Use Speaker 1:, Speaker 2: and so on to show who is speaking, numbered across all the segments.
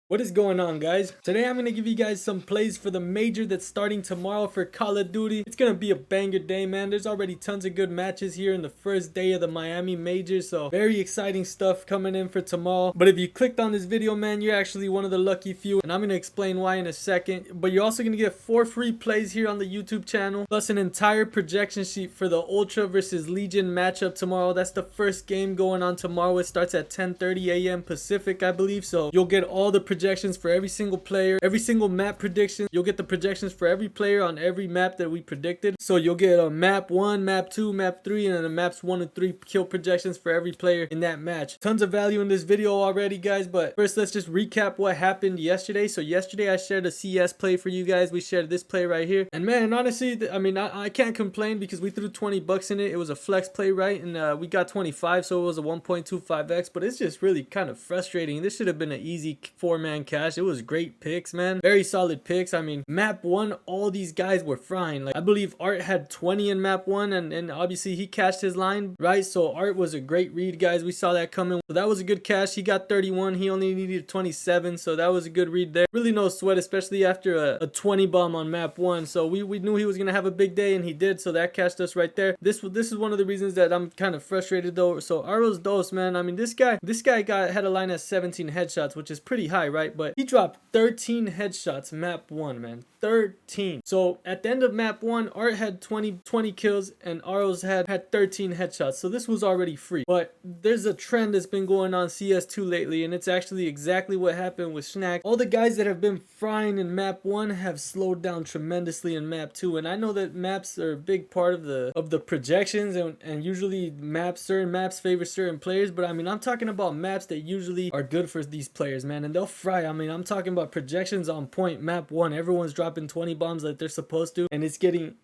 Speaker 1: What is going on, guys? Today I'm going to give you guys some plays for the major that's starting tomorrow for Call of Duty. It's going to be a banger day, man. There's already tons of good matches here in the first day of the Miami Major, so very exciting stuff coming in for tomorrow. But if you clicked on this video, man, you're actually one of the lucky few, and I'm going to explain why in a second. But you're also going to get 4 free plays here on the YouTube channel, plus an entire projection sheet for the Ultra versus Legion matchup tomorrow. That's the first game going on tomorrow. It starts at 10:30 a.m. Pacific, I believe, so you'll get all the projections for every single player, every single map prediction. You'll get the projections for every player on every map that we predicted. So you'll get a map 1, map 2, map 3, and then the maps 1 and 3 kill projections for every player in that match. Tons of value in this video already, guys, but first let's just recap what happened yesterday. So yesterday I shared a CS play for you guys. We shared this play right here, and man, honestly, I mean, I can't complain because we threw 20 bucks in it. It was a flex play, right? And we got 25, so it was a 1.25x, but it's just really kind of frustrating. This should have been an easy 4-man cash. It was great picks, man. Very solid picks. I mean, map 1, all these guys were frying. Like, I believe Art had 20 in map 1, and obviously he cashed his line, right? So Art was a great read, guys. We saw that coming. So that was a good cash. He got 31. He only needed 27, so that was a good read there. Really no sweat, especially after a 20 bomb on map 1. So we knew he was gonna have a big day, and he did. So that cashed us right there. This is one of the reasons that I'm kind of frustrated though. So Aros Dos, man. I mean, this guy had a line at 17 headshots, which is pretty high, right? But he dropped 13 headshots map 1, man. 13. So at the end of map 1, Art had 20 kills and Aros had 13 headshots. So this was already free. But there's a trend that's been going on CS2 lately, and it's actually exactly what happened with Schnack. All the guys that have been frying in map 1 have slowed down tremendously in map 2. And I know that maps are a big part of the projections, and usually certain maps favor certain players, but I mean, I'm talking about maps that usually are good for these players, man, and they'll fry. I mean, I'm talking about projections on point. Map 1, everyone's dropping 20 bombs like they're supposed to, and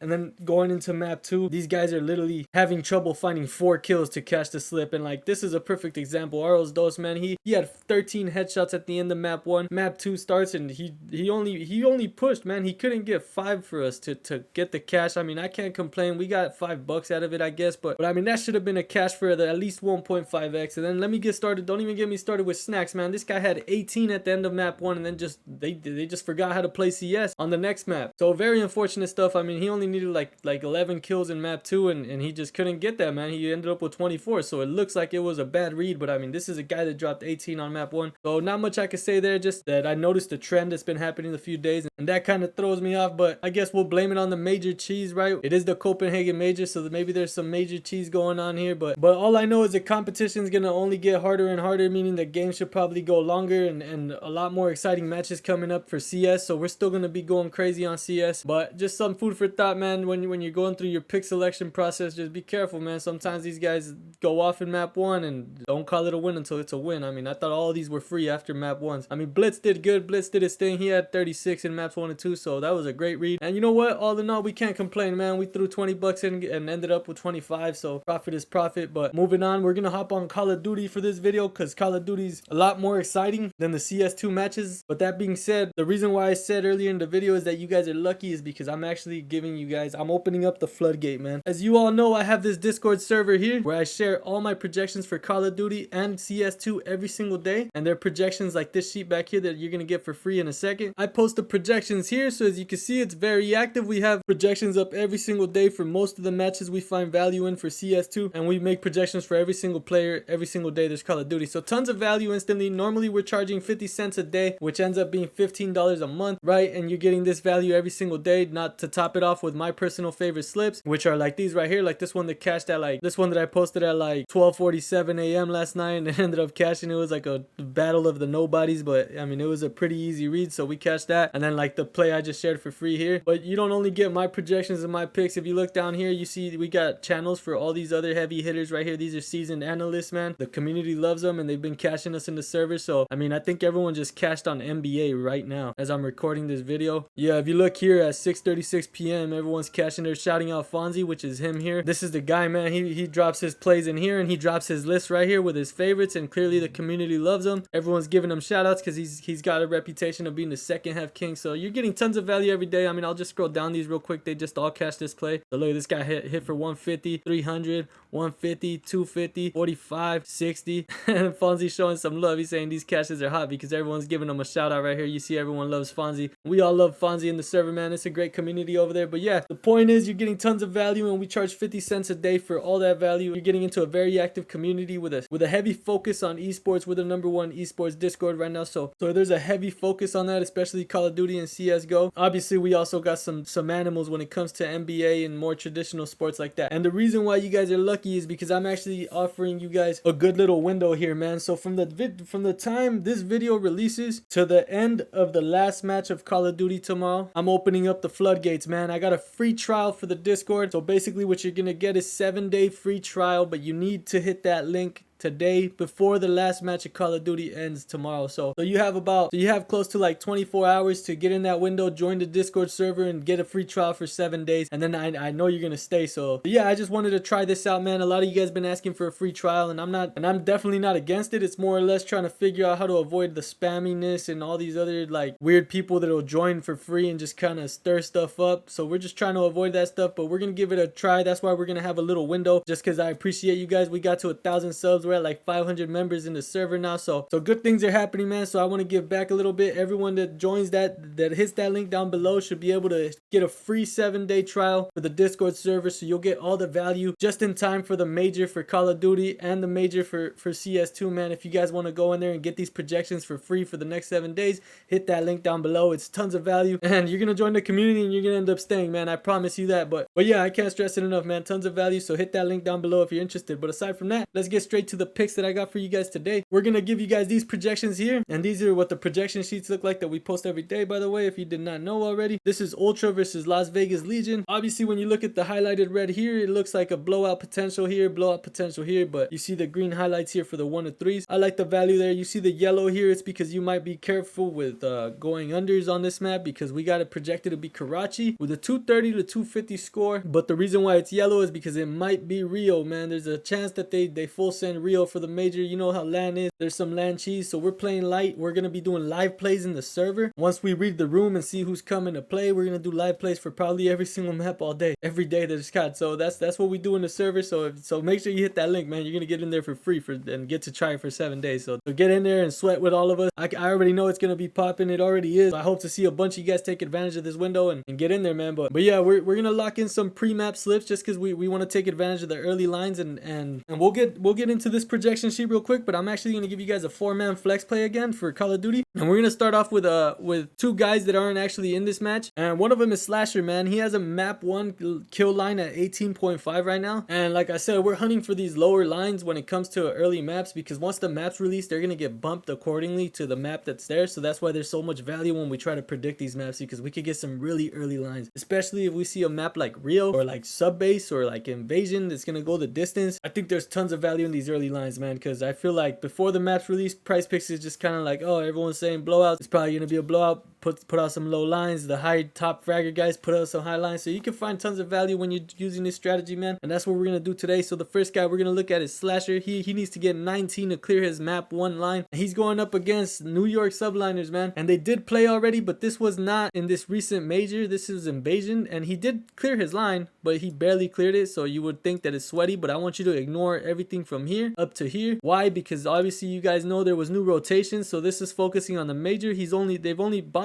Speaker 1: then going into map 2, these guys are literally having trouble finding 4 kills to catch the slip. And like, this is a perfect example. Aros Dos, man, he had 13 headshots at the end of map 1. Map 2 starts, and he only pushed, man. He couldn't get 5 for us to get the cash. I mean, I can't complain. We got $5 out of it, I guess, but I mean, that should have been a cash for at least 1.5x. And then let me get started. Don't even get me started with Snacks, man. This guy had 18 at the end of map 1, and then they just forgot how to play CS on the next map. So very unfortunate stuff. I mean, he only needed like 11 kills in map 2, and he just couldn't get that, man. He ended up with 24, so it looks like it was a bad read, but I mean, this is a guy that dropped 18 on map 1. So not much I could say there, just that I noticed a trend that's been happening a few days, and that kind of throws me off. But I guess we'll blame it on the major cheese, right? It is the Copenhagen Major, so maybe there's some major cheese going on here, but all I know is the competition is gonna only get harder and harder, meaning the game should probably go longer, and a lot more exciting matches coming up for CS. So we're still gonna be going crazy on CS, but just some food for thought, man. When you're going through your pick selection process, just be careful, man. Sometimes these guys go off in map 1 and don't call it a win until it's a win. I mean, I thought all these were free after map 1s. I mean, Blitz did good. Blitz did his thing. He had 36 in maps 1 and 2, so that was a great read. And you know what? All in all, we can't complain, man. We threw 20 bucks in and ended up with 25, so profit is profit. But moving on, we're gonna hop on Call of Duty for this video because Call of Duty's a lot more exciting than the CS2 matches. But that being said, the reason why I said earlier in the video is that you guys are lucky is because I'm actually giving you guys, I'm opening up the floodgate, man. As you all know, I have this Discord server here where I share all my projections for Call of Duty and CS2 every single day, and they're projections like this sheet back here that you're gonna get for free in a second. I post the projections here, so as you can see, it's very active. We have projections up every single day for most of the matches we find value in for CS2, and we make projections for every single player every single day there's Call of Duty. So tons of value instantly. Normally we're charging 50 cents a day, which ends up being $15 a month, right? And you're getting this value every single day. Not to top it off with my personal favorite slips, which are like these right here, like this one that cashed at like this one that I posted at like 12:47 a.m. last night, and it ended up cashing. It was like a battle of the nobodies, but I mean, it was a pretty easy read, so we cashed that. And then like the play I just shared for free here. But you don't only get my projections and my picks. If you look down here, you see we got channels for all these other heavy hitters right here. These are seasoned analysts, man. The community loves them, and they've been cashing us in the server. So I mean, I think everyone just cashed on NBA right now as I'm recording this video. Yeah, if you look here at 6:36 p.m, everyone's cashing. They're shouting out Fonzie, which is him here. This is the guy, man. He drops his plays in here, and he drops his list right here with his favorites, and clearly the community loves him. Everyone's giving him shout outs because he's got a reputation of being the second half king. So you're getting tons of value every day. I mean, I'll just scroll down these real quick. They just all cash this play. So look at this guy hit for 150, 300, 150, 250, 45, 60. And Fonzie showing some love. He's saying these cashes are hot because everyone's giving him a shout out right here. You see everyone loves Fonzie. We all love Fonzie in the server, man. It's a great community over there. But yeah, the point is you're getting tons of value, and we charge 50 cents a day for all that value. You're getting into a very active community with a heavy focus on esports. We're the #1 esports Discord right now. So there's a heavy focus on that, especially Call of Duty and CSGO. Obviously, we also got some animals when it comes to NBA and more traditional sports like that. And the reason why you guys are lucky is because I'm actually offering you guys a good little window here, man. So from the time this video releases to the end of the last match of Call of Duty tomorrow, I'm opening up the floodgates, man. I got a free trial for the Discord. So basically what you're gonna get is 7-day free trial, but you need to hit that link today before the last match of Call of Duty ends tomorrow. So you have close to like 24 hours to get in that window, join the Discord server, and get a free trial for 7 days. And then I know you're gonna stay. So yeah, I just wanted to try this out, man. A lot of you guys been asking for a free trial, and I'm definitely not against it. It's more or less trying to figure out how to avoid the spamminess and all these other like weird people that'll join for free and just kind of stir stuff up. So we're just trying to avoid that stuff, but we're gonna give it a try. That's why we're gonna have a little window, just because I appreciate you guys. We got to 1,000 subs. We're at like 500 members in the server now, so good things are happening, man. So I want to give back a little bit. Everyone that joins that hits that link down below should be able to get a free 7-day trial for the Discord server, so you'll get all the value just in time for the major for Call of Duty and the major for CS2, man. If you guys want to go in there and get these projections for free for the next 7 days, hit that link down below. It's tons of value, and you're gonna join the community and you're gonna end up staying, man. I promise you that. But yeah, I can't stress it enough, man. Tons of value, so hit that link down below if you're interested. But aside from that, let's get straight to the picks that I got for you guys today. We're gonna give you guys these projections here, and these are what the projection sheets look like that we post every day, by the way, if you did not know already. This is Ultra versus Las Vegas Legion. Obviously, when you look at the highlighted red here, it looks like a blowout potential here, but you see the green highlights here for the 1 to 3s. I like the value there. You see the yellow here, it's because you might be careful with going unders on this map, because we got it projected to be Karachi with a 230 to 250 score. But the reason why it's yellow is because it might be Rio, man. There's a chance that they full send Rio for the major. You know how LAN is. There's some LAN cheese, so we're playing light. We're gonna be doing live plays in the server. Once we read the room and see who's coming to play, we're gonna do live plays for probably every single map all day, every day there's COD. So that's what we do in the server. So make sure you hit that link, man. You're gonna get in there for free and get to try it for 7 days. So get in there and sweat with all of us. I already know it's gonna be popping. It already is. So I hope to see a bunch of you guys take advantage of this window and get in there, man. But yeah, we're gonna lock in some pre-map slips just because we want to take advantage of the early lines, and we'll get into this projection sheet real quick. But I'm actually gonna give you guys a 4-man flex play again for Call of Duty, and we're gonna start off with 2 guys that aren't actually in this match, and one of them is Slasher, man. He has a map 1 kill line at 18.5 right now, and like I said, we're hunting for these lower lines when it comes to early maps, because once the map's released, they're gonna get bumped accordingly to the map that's there. So that's why there's so much value when we try to predict these maps, because we could get some really early lines, especially if we see a map like Rio or like Sub Base or like Invasion that's gonna go the distance. I think there's tons of value in these early lines, man, because I feel like before the map's released, Prizepicks is just kind of like, oh, everyone's saying blowouts, it's probably gonna be a blowout. Put out some low lines. The high top fragger guys put out some high lines, so you can find tons of value when you're using this strategy, man. And that's what we're gonna do today. So the first guy we're gonna look at is Slasher. He needs to get 19 to clear his map 1 line, and he's going up against New York subliners, man. And they did play already, but this was not in this recent major. This is Invasion, and he did clear his line, but he barely cleared it. So you would think that it's sweaty, but I want you to ignore everything from here up to here. Why? Because obviously you guys know there was new rotations, so this is focusing on the major.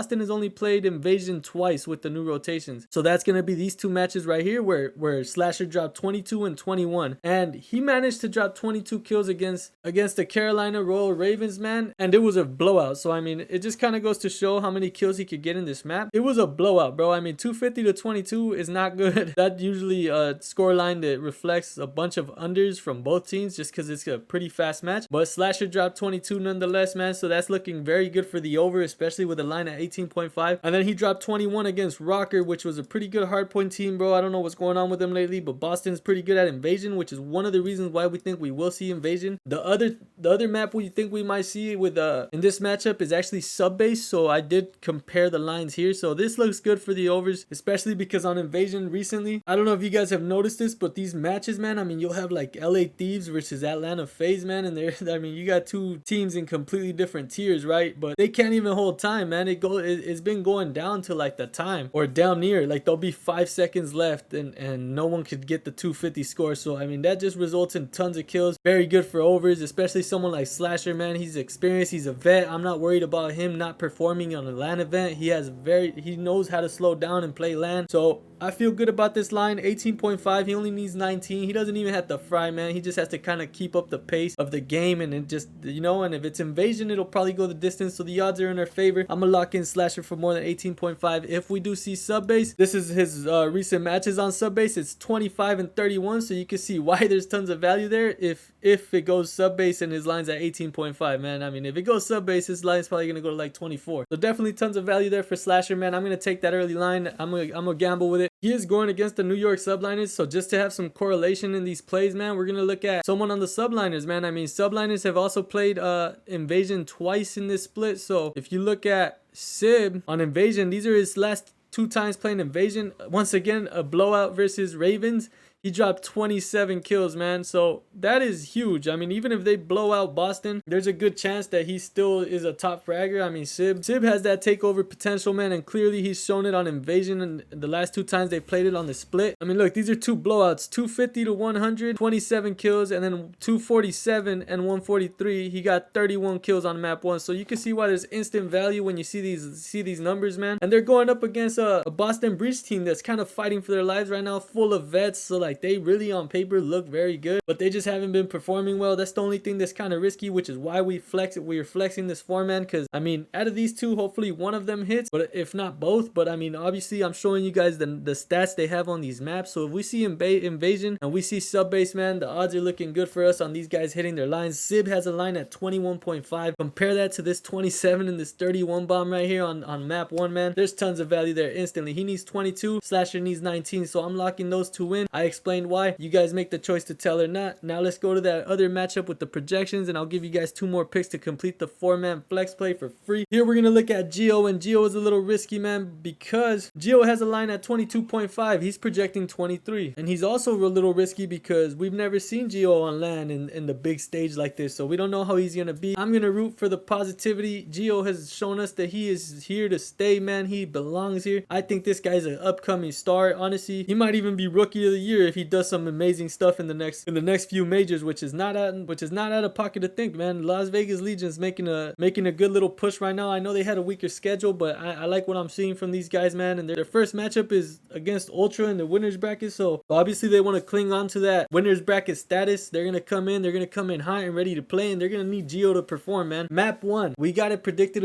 Speaker 1: Boston has only played Invasion twice with the new rotations, so that's gonna be these 2 matches right here where Slasher dropped 22 and 21, and he managed to drop 22 kills against the Carolina Royal Ravens, man, and it was a blowout. So I mean, it just kind of goes to show how many kills he could get in this map. It was a blowout, bro. I mean, 250 to 22 is not good. That usually a score line that reflects a bunch of unders from both teams, just because it's a pretty fast match. But Slasher dropped 22 nonetheless, man, so that's looking very good for the over, especially with a line at 18. 18.5. And then he dropped 21 against Rocker, which was a pretty good hardpoint team, bro. I don't know what's going on with them lately, but Boston's pretty good at Invasion, which is one of the reasons why we think we will see Invasion. The other map we think we might see with in this matchup is actually sub base. So I did compare the lines here. So this looks good for the overs, especially because on Invasion recently, I don't know if you guys have noticed this, but these matches, man, I mean, you'll have like LA Thieves versus Atlanta FaZe, man, and I mean, you got two teams in completely different tiers, right? But they can't even hold time, man. It's been going down to like the time, or down near, like there'll be 5 seconds left and no one could get the 250 score. So I mean, that just results in tons of kills. Very good for overs, especially someone like Slasher, man. He's experienced, he's a vet. I'm not worried about him not performing on a LAN event. He knows how to slow down and play LAN. So I feel good about this line. 18.5. He only needs 19. He doesn't even have to fry, man. He just has to kind of keep up the pace of the game, and then just, you know, and if it's Invasion, it'll probably go the distance. So the odds are in our favor. I'm gonna lock in Slasher for more than 18.5. If we do see sub base, this is his recent matches on sub base. It's 25 and 31. So you can see why there's tons of value there. If it goes sub base and his line's at 18.5, man. I mean, if it goes sub base, his line's probably gonna go to like 24. So definitely tons of value there for Slasher, man. I'm gonna take that early line. I'm gonna gamble with it. He is going against the New York subliners, so just to have some correlation in these plays, man, we're gonna look at someone on the subliners, man. I mean, subliners have also played Invasion twice in this split. So if you look at Sib on Invasion, these are his last 2 times playing Invasion. Once again, a blowout versus Ravens. He dropped 27 kills, man. So that is huge. I mean, even if they blow out Boston, there's a good chance that he still is a top fragger. I mean, Sib has that takeover potential, man, and clearly he's shown it on Invasion and the last 2 times they played it on the split. I mean, look, these are 2 blowouts, 250 to 100, 27 kills, and then 247 and 143. He got 31 kills on map 1. So you can see why there's instant value when you see these numbers, man. And they're going up against a Boston Breach team that's kind of fighting for their lives right now, full of vets. So like, they really on paper look very good, but they just haven't been performing well. That's the only thing that's kind of risky, which is why we're flexing this foreman. Because I mean, out of these 2, hopefully one of them hits, but if not both. But I mean, obviously I'm showing you guys the stats they have on these maps. So if we see Invasion and we see sub base, man, the odds are looking good for us on these guys hitting their lines. Sib has a line at 21.5. Compare that to this 27 and this 31 bomb right here on map 1, man. There's tons of value there instantly. He needs 22, Slasher needs 19, so I'm locking those 2 in. I explained why. You guys make the choice to tell or not. Now let's go to that other matchup with the projections, and I'll give you guys 2 more picks to complete the 4-man flex play for free. Here we're gonna look at Gio, and Gio is a little risky, man, because Gio has a line at 22.5. He's projecting 23, and he's also a little risky because we've never seen Gio on LAN in the big stage like this, so we don't know how he's gonna be. I'm gonna root for the positivity. Gio has shown us that he is here to stay, man. He belongs here. I think this guy's an upcoming star. Honestly, he might even be rookie of the year if he does some amazing stuff in the next few majors, which is not out of pocket to think, man. Las Vegas Legion's making a good little push right now. I know they had a weaker schedule, but I like what I'm seeing from these guys, man. And their first matchup is against Ultra in the winners bracket, so obviously they want to cling on to that winners bracket status. They're gonna come in hot and ready to play, and they're gonna need Gio to perform, man. Map 1, we got it predicted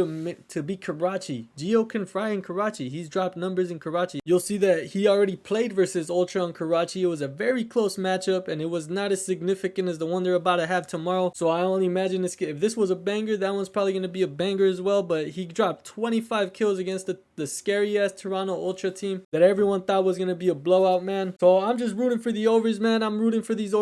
Speaker 1: to be Karachi. Gio can fry in Karachi. He's dropped numbers in Karachi. You'll see that he already played versus Ultra on Karachi. It was a very close matchup, and it was not as significant as the one they're about to have tomorrow. So I only imagine if this was a banger, that one's probably going to be a banger as well. But he dropped 25 kills against the scary ass Toronto Ultra team that everyone thought was going to be a blowout, man. So I'm just rooting for the overs, man. I'm rooting for these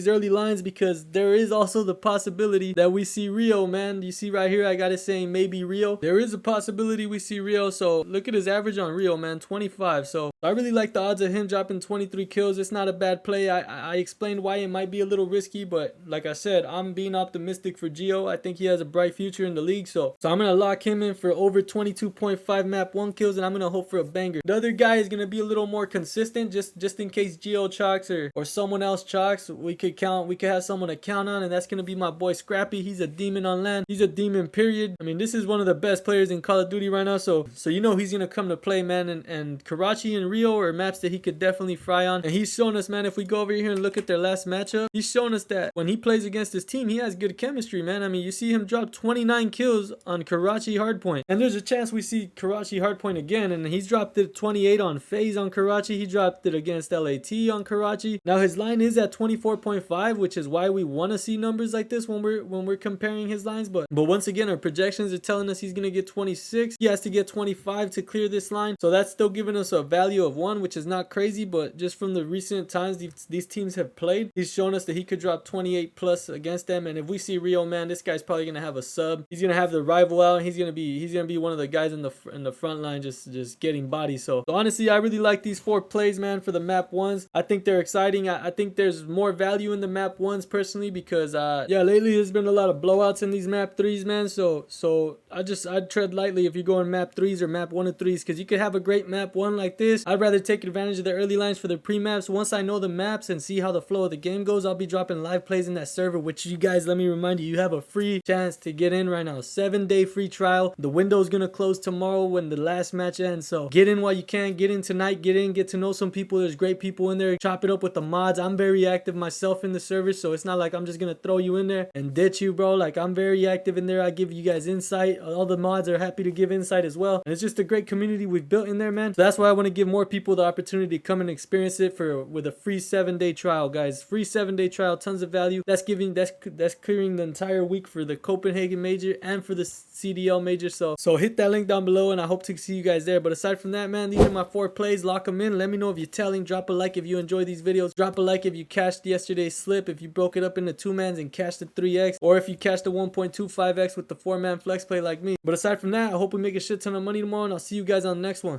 Speaker 1: early lines because there is also the possibility that we see Rio, man. You see right here, I got it saying maybe Rio. There is a possibility we see Rio. So look at his average on Rio, man, 25. So I really like the odds of him dropping 23 kills. It's not a bad play. I explained why it might be a little risky, but like I said, I'm being optimistic for Gio. I think he has a bright future in the league. So I'm going to lock him in for over 22.5 map 1 kills, and I'm going to hope for a banger. The other guy is going to be a little more consistent, just in case Gio chalks or someone else chalks. We could have someone to count on, and that's going to be my boy Scrappy. He's a demon on LAN. He's a demon, period. I mean, this is one of the best players in Call of Duty right now, so you know he's going to come to play, man. And Karachi and Rio are maps that he could definitely fry on. on. And he's shown us, man, if we go over here and look at their last matchup, he's shown us that when he plays against his team, he has good chemistry, man. I mean, you see him drop 29 kills on Karachi Hardpoint. And there's a chance we see Karachi Hardpoint again. And he's dropped it 28 on FaZe on Karachi. He dropped it against LAT on Karachi. Now his line is at 24.5, which is why we want to see numbers like this when we're comparing his lines. But once again, our projections are telling us he's gonna get 26. He has to get 25 to clear this line. So that's still giving us a value of 1, which is not crazy, but just from the recent times these teams have played, he's shown us that he could drop 28 plus against them. And if we see Rio, man, this guy's probably gonna have a sub. He's gonna have the rival out, and he's gonna be one of the guys in the front line just getting bodies. So honestly, I really like these 4 plays, man, for the map 1s. I think they're exciting. I think there's more value in the map 1s personally, because yeah, lately there's been a lot of blowouts in these map 3s, man. So I'd tread lightly if you're going map 3s or map 1 and 3s, because you could have a great map 1 like this. I'd rather take advantage of the early lines for the pre-maps. Once I know the maps and see how the flow of the game goes, I'll be dropping live plays in that server, which you guys, let me remind you, you have a free chance to get in right now. 7-day free trial. The window's gonna close tomorrow when the last match ends, so get in while you can. Get in tonight, get in, get to know some people. There's great people in there. Chop it up with the mods. I'm very active myself in the server, so it's not like I'm just gonna throw you in there and ditch you, bro. Like, I'm very active in there. I give you guys insight. All the mods are happy to give insight as well, and it's just a great community we've built in there, man. So that's why I want to give more people the opportunity to come and experience it with a free 7-day trial, guys. Free 7-day trial, tons of value. That's clearing the entire week for the Copenhagen Major and for the CDL Major. So hit that link down below, and I hope to see you guys there. But aside from that, man, these are my 4 plays. Lock them in. Let me know if you're telling. Drop a like if you enjoy these videos. Drop a like if you cashed yesterday's slip, if you broke it up into 2-mans and cashed the 3x, or if you cashed the 1.25x with the 4-man flex play like me. But aside from that, I hope we make a shit ton of money tomorrow, and I'll see you guys on the next one.